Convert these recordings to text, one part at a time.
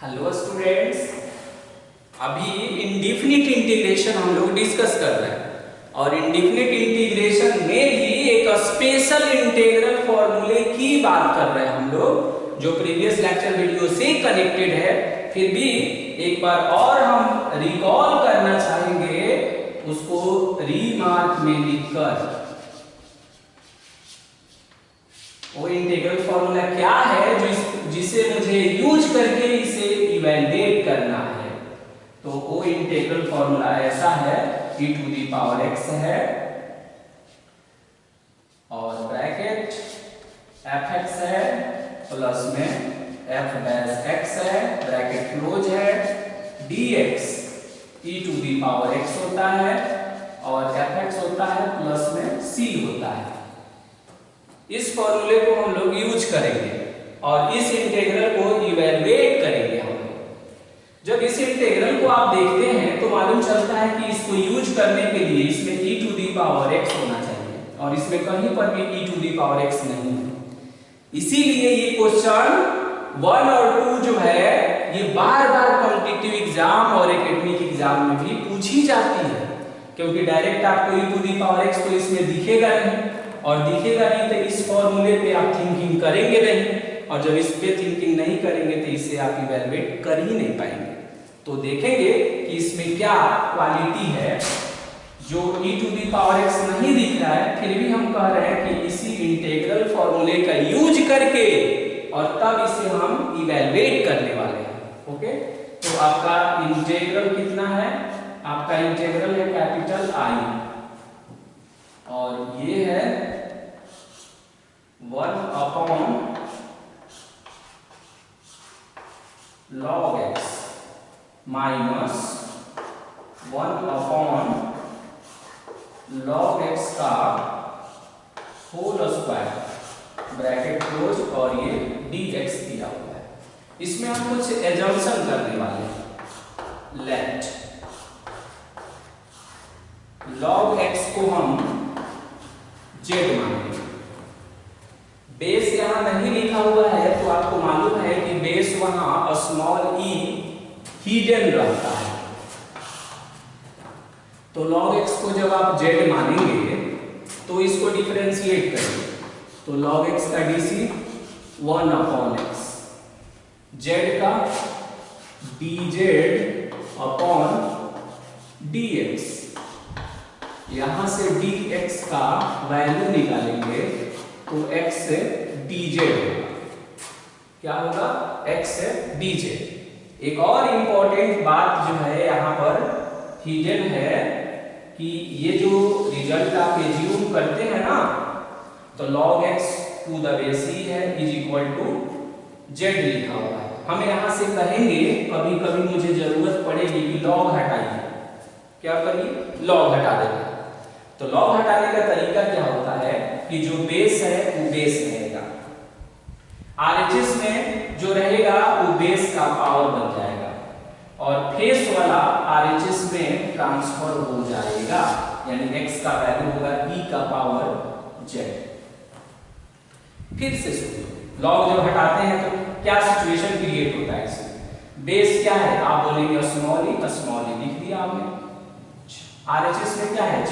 Hello students, अभी indefinite integration हम लोग डिस्कस कर रहे हैं और इंडिफिनिट इंटीग्रेशन में भी एक स्पेशल इंटीग्रल फॉर्मूले की बात कर रहे हैं हम लोग, जो प्रीवियस लेक्चर वीडियो से कनेक्टेड है। फिर भी एक बार और हम रिकॉल करना चाहेंगे उसको रीमार्क में लिखकर। वो इंटीग्रल फॉर्मूला क्या है जिसे मुझे यूज करके इसे इवैल्यूएट करना है। तो वो इंटीग्रल फॉर्मूला ऐसा है, e to the power x है और ब्रैकेट fx है प्लस में f डैश x है, ब्रैकेट क्लोज है, dx e to the power x होता है और fx होता है प्लस में c होता है। इस फॉर्मूले को हम लोग यूज करेंगे और इस इंटीग्रल को इवैल्यूएट करेंगे हम लोग। जब इस इंटीग्रल को आप देखते हैं तो मालूम चलता है कि इसको यूज करने के लिए इसमें e to the power x होना चाहिए और इसमें कहीं पर भी e to the power x नहीं है। इसीलिए ये क्वेश्चन 1 और 2 जो है ये बार बार कॉम्पिटिटिव एग्जाम और एकेडमिक एग्जाम में भी पूछी जाती है, क्योंकि डायरेक्ट आपको e to the power x तो इसमें दिखेगा नहीं और दिखेगा नहीं तो इस फॉर्मूले पे आप थिंकिंग करेंगे नहीं, और जब इस पे थिंकिंग नहीं करेंगे तो इसे आप इवैल्यूएट कर ही नहीं पाएंगे। तो देखेंगे कि इसमें क्या क्वालिटी है जो e to the power x नहीं दिख रहा है, फिर भी हम कह रहे हैं कि इसी इंटीग्रल फॉर्मूले का यूज करके और तब इसे हम इवैल्यूएट करने वाले हैं। ओके, तो आपका इंटीग्रल कितना है? आपका इंटीग्रल है कैपिटल I और ये है 1 upon log x minus 1 upon log x का होल स्क्वायर, ब्रैकेट क्लोज, और ये dx दिया हुआ है। इसमें हम कुछ एजम्पशन करने वाले हैं। लेट log x को हम z मानेंगे। बेस यहां नहीं लिखा हुआ है तो आपको मालूम है कि बेस वहां स्मॉल e हिडन रहता है। तो log x को जब आप z मानेंगे तो इसको डिफरेंशिएट करेंगे, तो log x का dc 1 अपॉन x, z का dz अपॉन dx। यहां से dx का वैल्यू निकालेंगे तो x से dz होगा। क्या होगा? x से dz। एक और इंपॉर्टेंट बात जो है यहाँ पर हिडन है कि ये जो रिजल्ट आप एज्यूम करते हैं ना, तो log x to the base e है इज इक्वल टू z लिखा हुआ है। हम यहाँ से कहेंगे कभी कभी मुझे जरूरत पड़ेगी कि log हटाइए। क्या करिए? log हटा देंगे। तो log हटाने का तरीका क्या होता है कि जो बेस है वो बेस रहेगा, RHS में जो रहेगा वो बेस का पावर बन जाएगा और फेस वाला RHS में ट्रांसफर हो जाएगा, यानी x का वैल्यू होगा e का पावर z। फिर से सुनिए, log जब हटाते हैं तो क्या सिचुएशन क्रिएट होता है इसमें? बेस क्या है? आप बोलेंगे स्मॉल e लिख दिया आपने। RHS में क्या है? z,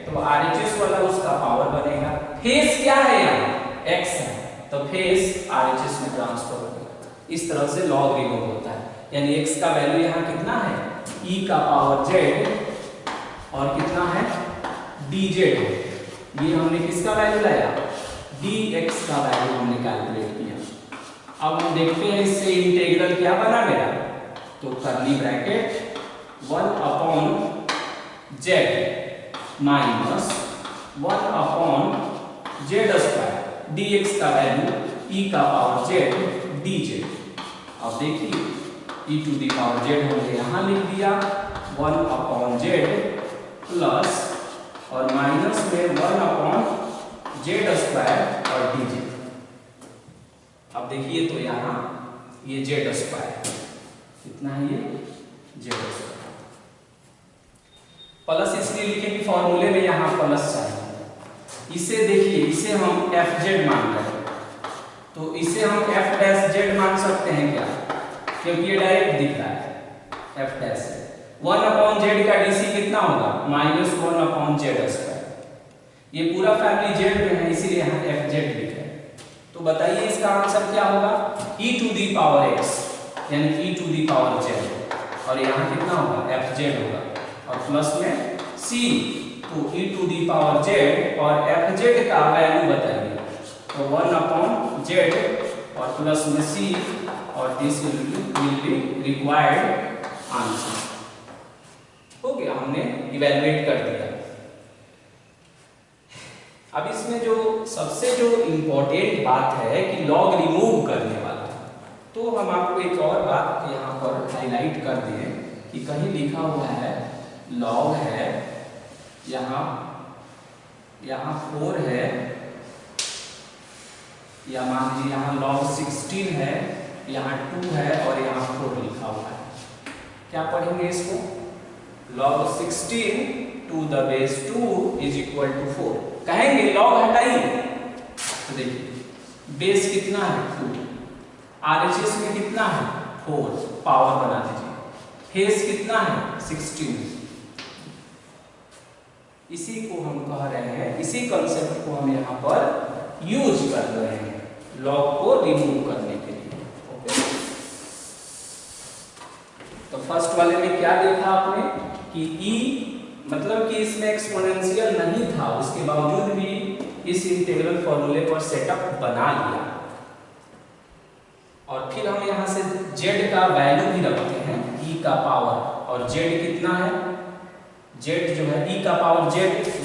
तो RHS वाला उसका पावर बनेगा। फेस क्या है? यहाँ x है, तो फेस RHS में ट्रांसफर होगा। इस तरह से log रिमूव होता है, यानी x का वैल्यू यहाँ कितना है? e का पावर z और कितना है? dz है। ये हमने किसका वैल्यू लाया? dx का वैल्यू हमने कैलकुलेट किया। अब हम देखते हैं इससे इंटीग्रल क्या बना मेरा, तो curly bracket 1 upon z minus 1 upon z square, dx का वैल्यू e का पावर z dz। अब देखिए e to the power z हमने यहाँ लिख दिया 1 अपॉन z प्लस और माइनस में 1 अपॉन z स्क्वायर और dz। अब देखिए तो यहाँ ये z स्क्वायर कितना है? ये z स्क्वायर प्लस इसलिए लिखे कि फॉर्मूले में यहाँ प्लस चाहिए। इसे देखिए, इसे हम fz मान रहे हैं तो इसे हम f डैश z मान सकते हैं क्या? क्योंकि ये डायरेक्ट दिख रहा है एफ डैश से। 1/z का डीसी कितना होगा -1/z²। ये पूरा फैमिली जेड में है इसीलिए यहाँ एफ जेड लिखा है। तो बताइए इसका आंसर क्या होगा e⁻x यानी e⁻z और यहाँ कितना होगा एफ जेड होगा और प्लस में c। तो e⁻z और एफ जेड का वैल्यू बताइए तो 1/z और प्लस में c और this will be required answer. हो गया, हमने इवैल्यूएट कर दिया। अब इसमें जो सबसे इम्पोर्टेंट बात है कि लॉग रिमूव करने वाला, तो हम आपको एक और बात यहाँ पर हाईलाइट कर दें कि कहीं लिखा हुआ है लॉग है, यहाँ 4 है, या मान लीजिए यहाँ log 16 है, यहाँ 2 है और यहाँ 4 लिखा हुआ है। क्या पढ़ेंगे इसको? log 16 to the base 2 is equal to 4 कहेंगे। log हटाइए तो देखिए बेस कितना है 2, RHS में कितना है 4, पावर बना दीजिए, फेस कितना है 16। इसी को हम कह रहे हैं, इसी कंसेप्ट को हम यहाँ पर यूज कर रहे हैं लॉग को रिमूव करने के लिए। ओके, तो फर्स्ट वाले में क्या देखा आपने कि e मतलब कि इसमें एक्सपोनेंशियल नहीं था, उसके बावजूद भी इस इंटीग्रल फॉर्मूले पर सेटअप बना लिया। और फिर हम यहाँ से z का वैल्यू भी रखते हैं e का पावर, और z कितना है, z जो है e का पावर z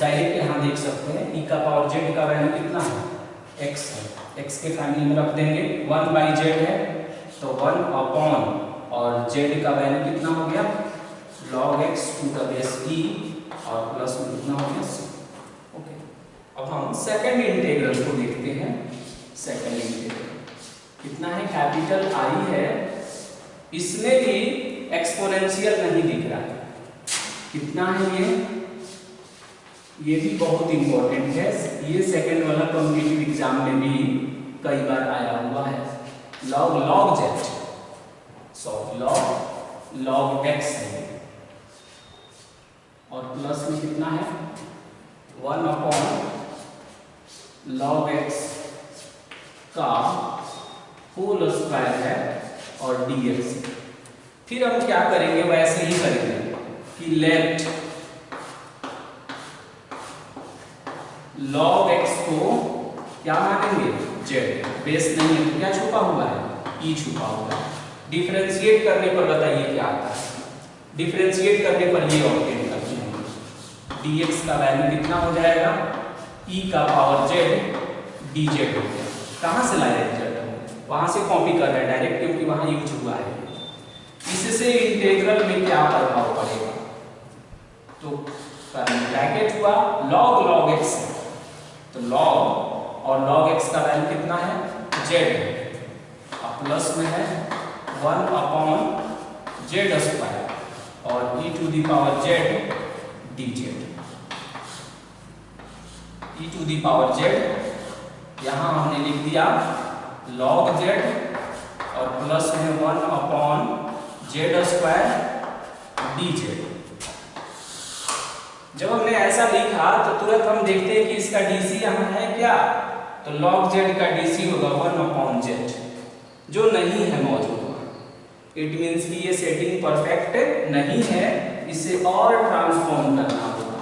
डायरेक्ट यहाँ देख सकते हैं, e का पावर z का वैल्यू कितना है x है, x के फैमिली में रख देंगे 1/z है तो 1/, और z का वैल्यू कितना हो गया log x to the base e और प्लस में कितना हो गया c। ओके, अब हम सेकंड इंटीग्रल को देखते हैं। सेकंड इंटीग्रल कितना है, कैपिटल I है, इसमें भी एक्सपोनेंशियल नहीं दिख रहा है, कितना है ये भी बहुत इंपॉर्टेंट है, ये सेकंड वाला कॉम्पिटिटिव एग्जाम में भी कई बार आया हुआ है। log z log x है और प्लस में कितना है 1/log x का होल स्क्वायर है और dx। फिर हम क्या करेंगे, वैसे ही करेंगे कि लेट log x को क्या मानेंगे z, बेस नहीं है तो क्या छुपा हुआ है e छुपा हुआ है। डिफरेंशिएट करने पर बताइए क्या आता है, डिफरेंशिएट करने पर ये ऑब्टेन करते हैं, dx का वैल्यू कितना हो जाएगा e का पावर z dz हो गया। कहाँ से लाए z, वहां से कॉपी कर रहे हैं डायरेक्ट, क्योंकि वहां यूज हुआ है। इससे इंटीग्रल में क्या प्रभाव पड़ेगा, तो ब्रैकेट हुआ log x है, तो log और log x का वैल्यू कितना है z है, और प्लस में है 1/z² और e⁻z dz। e⁻z यहाँ हमने लिख दिया log z और प्लस में 1/z² dz। जब हमने ऐसा लिखा तो तुरंत हम देखते हैं कि इसका डीसी यहाँ है क्या, तो log z का डीसी होगा 1/z, जो नहीं है मौजूद। इट मीन्स कि ये सेटिंग परफेक्ट नहीं है, इसे और ट्रांसफॉर्म करना होगा।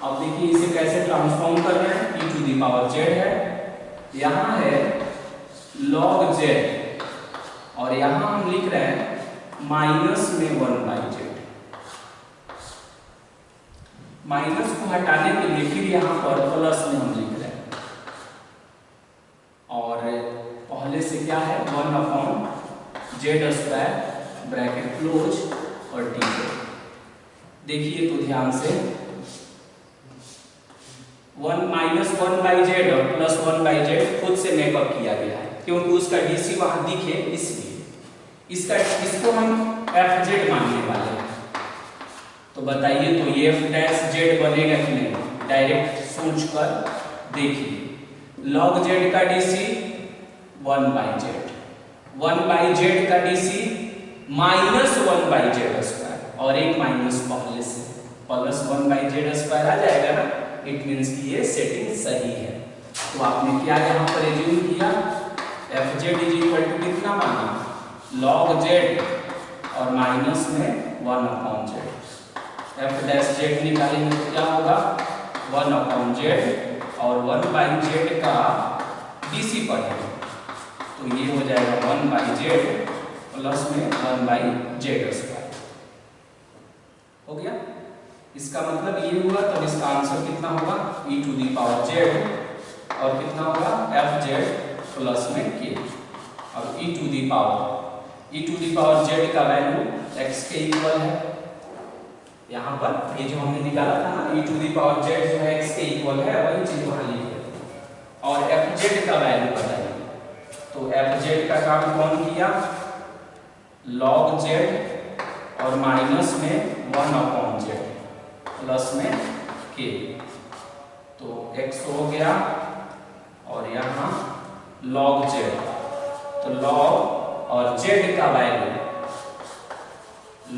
अब देखिए इसे कैसे ट्रांसफॉर्म कर रहे हैं, e⁻z है, यहाँ है log z और यहाँ हम लिख रहे हैं माइनस में 1/z। माइनस को हटाने के लिए फिर यहाँ पर प्लस में हम लिख रहे हैं, और पहले से क्या है 1/z² ब्रैकेट क्लोज और dz। देखिए तो ध्यान से 1/z और प्लस 1/z खुद से मेकअप किया गया है, क्योंकि उसका डीसी वहां दिखे इसलिए। इसको हम fz मानने वाले हैं, तो बताइए तो ये f' बनेगा कि नहीं, डायरेक्ट सोच कर देखिए। log z का डीसी 1/z, 1/z का डीसी -1/z² और एक माइनस पहले से +1/z² आ जाएगा ना, इट मीन्स कि ये सेटिंग सही है। तो आपने क्या यहाँ पर एज्यूम किया, fz = कितना माना, log z और माइनस में 1/z। f' निकालेंगे तो क्या होगा, 1/z और 1/z का BC पढ़ेंगे तो ये हो जाएगा 1/z प्लस में 1/z²। हो गया, इसका मतलब ये हुआ, तब इसका आंसर कितना होगा, e⁻z और कितना होगा fz प्लस में k। अब e⁻z का वैल्यू x के इक्वल है, यहाँ पर ये जो हमने निकाला था ना e⁻z जो है x के इक्वल है, वही चीज वहां लिखी है। और fz का वैल्यू बताइए, तो fz का काम कौन किया, log z और माइनस में 1/z प्लस में k, तो x हो गया और यहाँ log z, तो log और z का value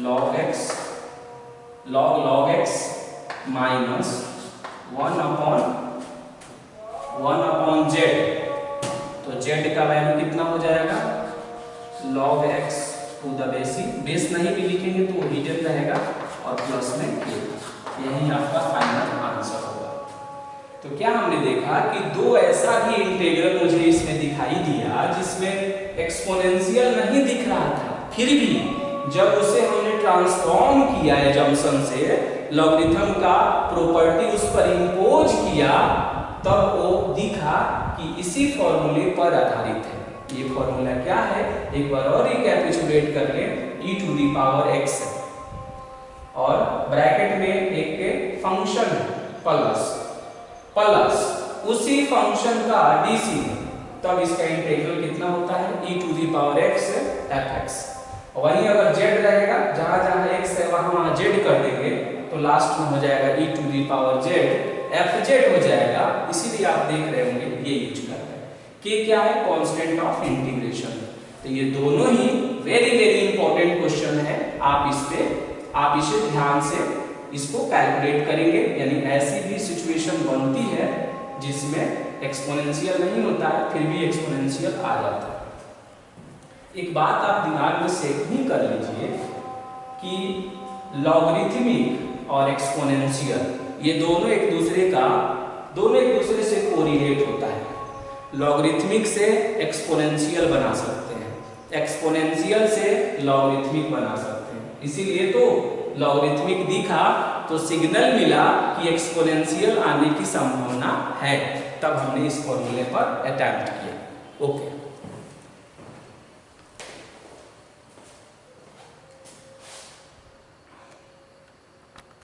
log x minus 1/z, तो z का वैल्यू कितना हो जाएगा, log x to the base नहीं भी लिखेंगे तो हिडन रहेगा और प्लस में k, यही आपका फाइनल आंसर होगा। तो क्या हमने देखा कि दो ऐसा भी इंटीग्रल मुझे इसमें दिखाई दिया जिसमें एक्सपोनेंशियल नहीं दिख रहा था, फिर भी जब उसे हमने ट्रांसफॉर्म किया एजम्पशन से, लॉगरिथम का प्रॉपर्टी उस पर इंपोज किया, तब वो दिखा कि इसी फॉर्मूले पर आधारित है। ये फॉर्मूला क्या है, एक बार और रिकैपिचुलेट कर लें, e⁻x है और ब्रैकेट में एक फंक्शन है प्लस उसी फंक्शन का DC है, तब इसका इंटीग्रल कितना होता है, e⁻x fx। वहीं अगर z रहेगा, जहां जहां x है वहां z कर देंगे तो लास्ट में हो जाएगा e⁻z fz हो जाएगा। इसीलिए आप देख रहे होंगे ये यूज करते हैं। k क्या है, कांस्टेंट ऑफ इंटीग्रेशन। तो ये दोनों ही वेरी इंपॉर्टेंट क्वेश्चन है, आप इसे ध्यान से इसको कैलकुलेट करेंगे, यानी ऐसी भी सिचुएशन बनती है जिसमें एक्सपोनेंशियल नहीं होता है फिर भी एक्सपोनेंशियल आ जाता है। एक बात आप दिमाग में सेट भी कर लीजिए कि लॉगरिथमिक और एक्सपोनेंशियल ये दोनों एक दूसरे से कोरिलेट होता है। लॉगरिथमिक से एक्सपोनेंशियल बना सकते हैं, एक्सपोनेंशियल से लॉगरिथमिक बना सकते हैं। इसीलिए तो लॉगरिथमिक दिखा तो सिग्नल मिला कि एक्सपोनेंशियल आने की संभावना है, तब हमने इस फॉर्मूले पर अटेम्प्ट किया। ओके।